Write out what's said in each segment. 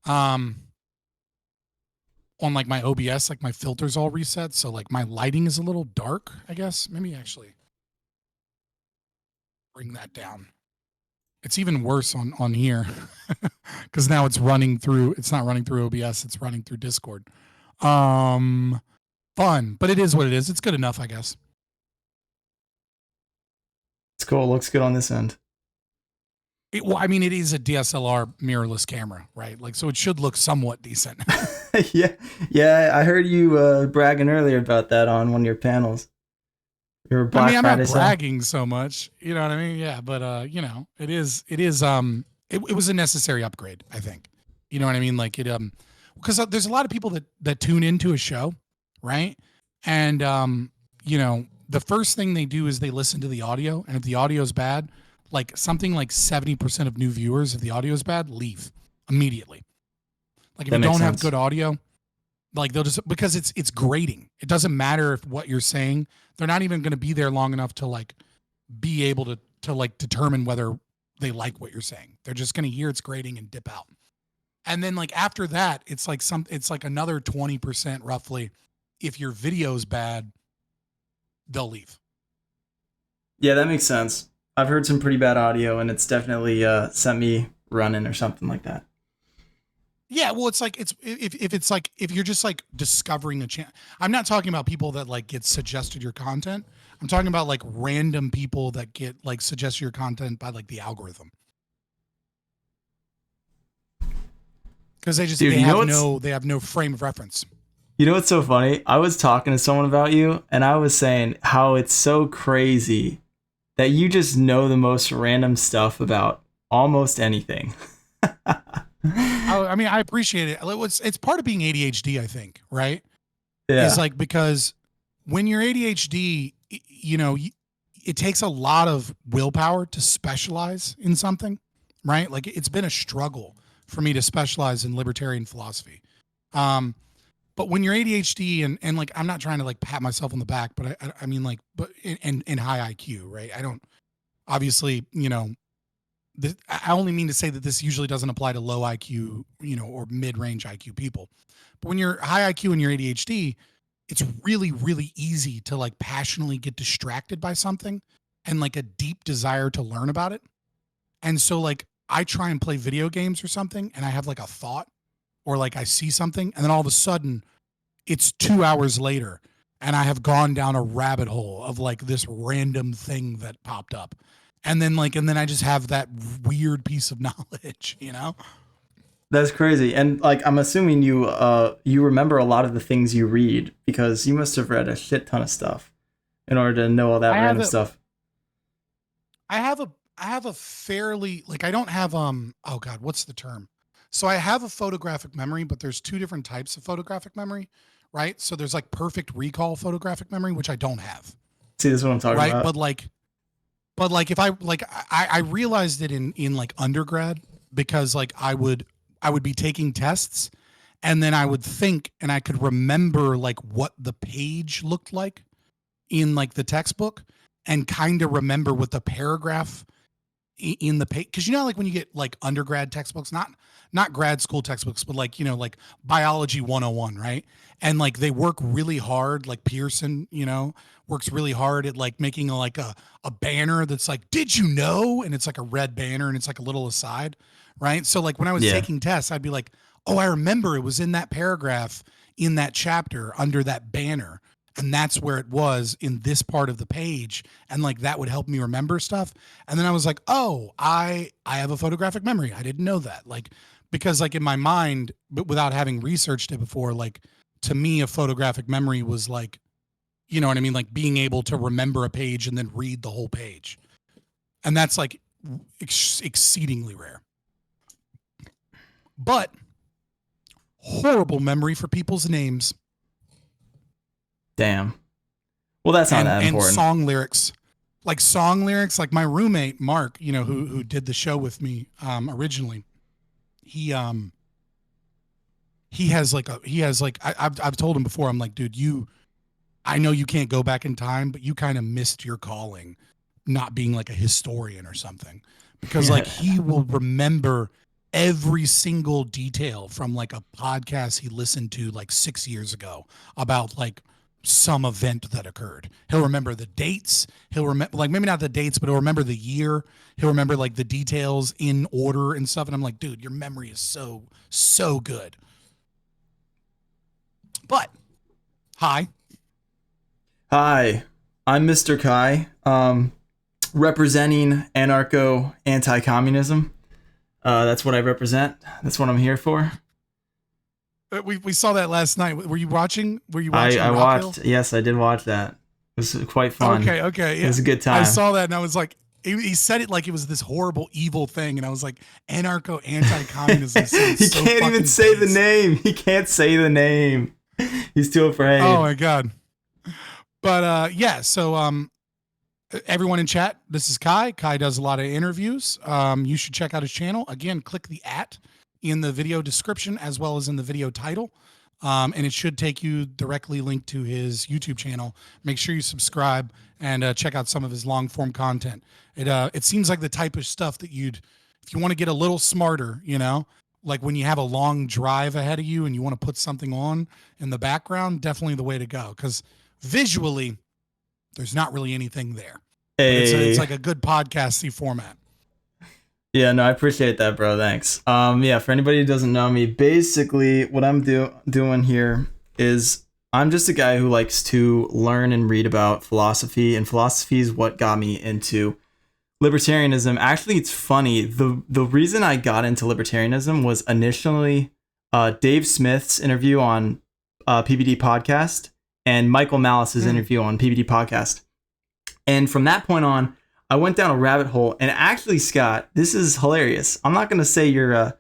Um, on like my OBS, like my filters all reset, so like my lighting is a little dark, I guess. Maybe actually bring that down. It's even worse on here because now it's running through. It's not running through OBS. It's running through Discord. Um, Fun, but it is what it is. It's good enough, I guess. It's cool. It looks good on this end. Well, I mean, it is a DSLR mirrorless camera, right? Like, so it should look somewhat decent. Yeah, yeah. I heard you bragging earlier about that on one of your panels. Your I mean, Black I'm not Friday sale. bragging so much, you know what I mean? Yeah, but it was a necessary upgrade, I think. You know what I mean? Like because there's a lot of people that tune into a show, right? And the first thing they do is they listen to the audio, and if the audio is bad, like something like 70% of new viewers, if the audio is bad, leave immediately. Like if That you makes don't have sense. good audio, like they'll just, because it's grating. It doesn't matter if what you're saying, they're not even going to be there long enough to like be able to like determine whether they like what you're saying. They're just going to hear it's grating and dip out. And then like after that, it's like another 20% roughly. If your video's bad, they'll leave. Yeah, that makes sense. I've heard some pretty bad audio, and it's definitely sent me running or something like that. Yeah, well, it's like if it's like if you're just like discovering a channel. I'm not talking about people that like get suggested your content. I'm talking about like random people that get like suggested your content by like the algorithm, because Dude, they have no frame of reference. you know what's so funny? I was talking to someone about you, and I was saying how it's so crazy that you just know the most random stuff about almost anything. I mean, I appreciate it. It's part of being ADHD, I think, right? Is Yeah, like because when you're ADHD, it takes a lot of willpower to specialize in something, right? Like it's been a struggle for me to specialize in libertarian philosophy. Um, but when you're ADHD and like I'm not trying to like pat myself on the back, but I mean like but in high IQ, right? I don't obviously I only mean to say that this usually doesn't apply to low IQ, or mid range IQ people. But when you're high IQ and you're ADHD, it's really, really easy to like passionately get distracted by something and like a deep desire to learn about it. And so, like, I try and play video games or something and I have like a thought or like I see something, and then all of a sudden it's 2 hours later and I have gone down a rabbit hole of like this random thing that popped up. And then I just have that weird piece of knowledge, you know? that's crazy. And like, I'm assuming you remember a lot of the things you read because you must have read a shit ton of stuff in order to know all that I have random a stuff. I have a I have a fairly like I don't have oh god, what's the term? So I have a photographic memory, but there's two different types of photographic memory, right? So there's like perfect recall photographic memory, which I don't have, See, this is what I'm talking right? about. But like if I like I realized it in like undergrad because like I would be taking tests and then I would think and I could remember like what the page looked like in like the textbook and kind of remember what the paragraph in the page, because like when you get like undergrad textbooks, not grad school textbooks, but like like biology 101, right? And like they work really hard, like Pearson, works really hard at like making like a banner that's like, did you know? And it's like a red banner and it's like a little aside, right? So like when I was Yeah, taking tests, I'd be like, oh, I remember it was in that paragraph in that chapter under that banner, and that's where it was in this part of the page, and like that would help me remember stuff. And then I was like, oh, I have a photographic memory. I didn't know that. Like, because like in my mind, but without having researched it before, like to me a photographic memory was like, you know what I mean, like being able to remember a page and then read the whole page. And that's like exceedingly rare. But horrible memory for people's names damn. Well, that's not that and important. song lyrics. Like my roommate Mark, who did the show with me originally, he he has like I've told him before. I'm like, dude, I know you can't go back in time, but you kind of missed your calling, not being like a historian or something, because like Yeah, he will remember every single detail from like a podcast he listened to like 6 years ago about like some event that occurred. He'll remember the dates. He'll remember, like, maybe not the dates, but he'll remember the year. He'll remember like the details in order and stuff. And I'm like, dude, your memory is so, so good. But hi. Hi, I'm Mr. Kai, representing anarcho anti-communism. That's what I represent. That's what I'm here for. We saw that last night. Were you watching? Were you I, watching I Rockville? watched, yes, I did watch that. It was quite fun. Okay, It yeah. was a good I time. saw that and I was like, he said it like it was this horrible, evil thing, and I was like, anarcho anti-communism sounds He so can't even fucking say the base. name. He can't say the name. He's too afraid. Oh my god. But yeah, so everyone in chat, this is Kai. Kai does a lot of interviews. You should check out his channel. Again, click the @ in the video description as well as in the video title. And it should take you directly linked to his YouTube channel. Make sure you subscribe and check out some of his long form content. It seems like the type of stuff that if you want to get a little smarter, like when you have a long drive ahead of you and you want to put something on in the background, definitely the way to go. Because visually, there's not really anything there. But it's like a good podcasty format. Yeah, no, I appreciate that, bro. Thanks. Yeah, for anybody who doesn't know me, basically what I'm doing here is I'm just a guy who likes to learn and read about philosophy, and philosophy is what got me into libertarianism. Actually, it's funny. The reason I got into libertarianism was initially Dave Smith's interview on PBD podcast and Michael Malice's interview on PBD podcast. And from that point on, I went down a rabbit hole. And actually, Scott, this is hilarious. I'm not going to say you're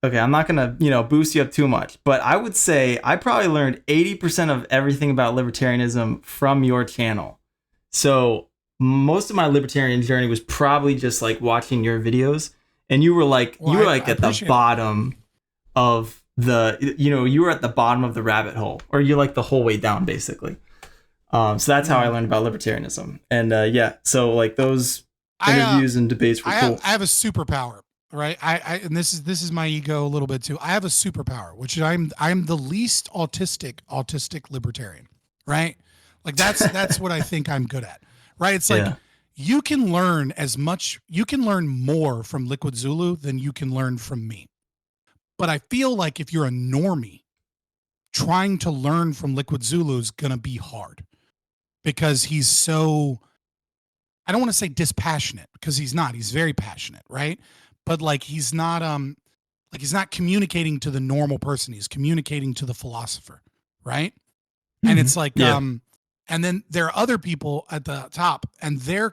okay, I'm not going to, boost you up too much, but I would say I probably learned 80% of everything about libertarianism from your channel. So most of my libertarian journey was probably just like watching your videos, and you were like, at the bottom of you were at the bottom of the rabbit hole, or you're like the whole way down basically. So that's how I learned about libertarianism. And yeah, so like those interviews and debates were cool. I have a superpower, right? And this is my ego a little bit too. I have a superpower, which I'm the least autistic libertarian, right? Like that's what I think I'm good at, right? It's like you can learn more from Liquid Zulu than you can learn from me. But I feel like if you're a normie, trying to learn from Liquid Zulu is gonna be hard because he's so, I don't want to say dispassionate because he's not. He's very passionate, right? But like he's not communicating to the normal person. He's communicating to the philosopher, right? Mm-hmm. And it's like and then there are other people at the top and they're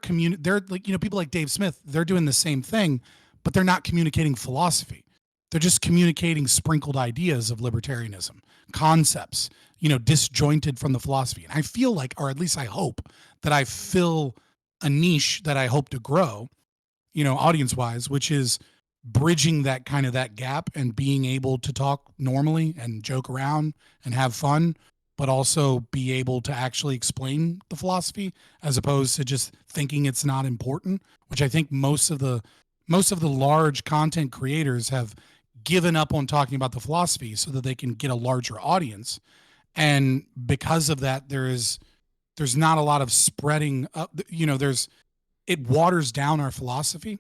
like, people like Dave Smith, they're doing the same thing, but they're not communicating philosophy. They're just communicating sprinkled ideas of libertarianism, concepts, disjointed from the philosophy. And I feel like, or at least I hope, that I fill a niche that I hope to grow, audience wise, which is bridging that gap and being able to talk normally and joke around and have fun, but also be able to actually explain the philosophy as opposed to just thinking it's not important, which I think most of the large content creators have given up on talking about the philosophy so that they can get a larger audience. And because of that, there's not a lot of spreading up, it waters down our philosophy,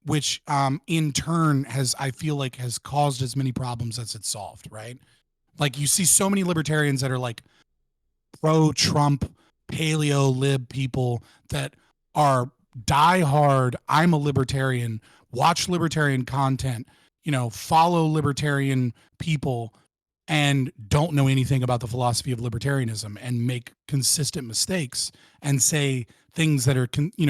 which in turn I feel like has caused as many problems as it's solved, right? Like you see so many libertarians that are like pro-Trump, paleo-lib people that are diehard, I'm a libertarian, watch libertarian content, follow libertarian people, and don't know anything about the philosophy of libertarianism and make consistent mistakes and say things that are,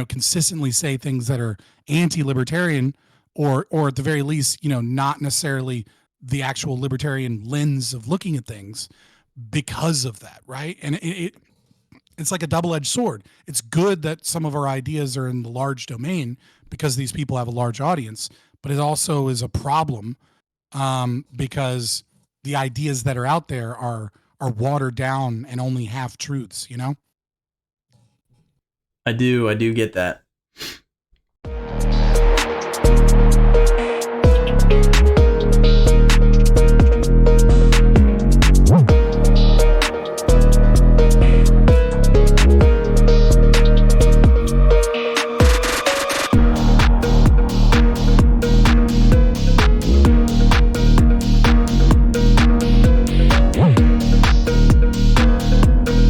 consistently say things that are anti-libertarian or at the very least, not necessarily the actual libertarian lens of looking at things because of that, right? And it's like a double-edged sword. It's good that some of our ideas are in the large domain because these people have a large audience, but it also is a problem because the ideas that are out there are watered down and only half truths, I do get that.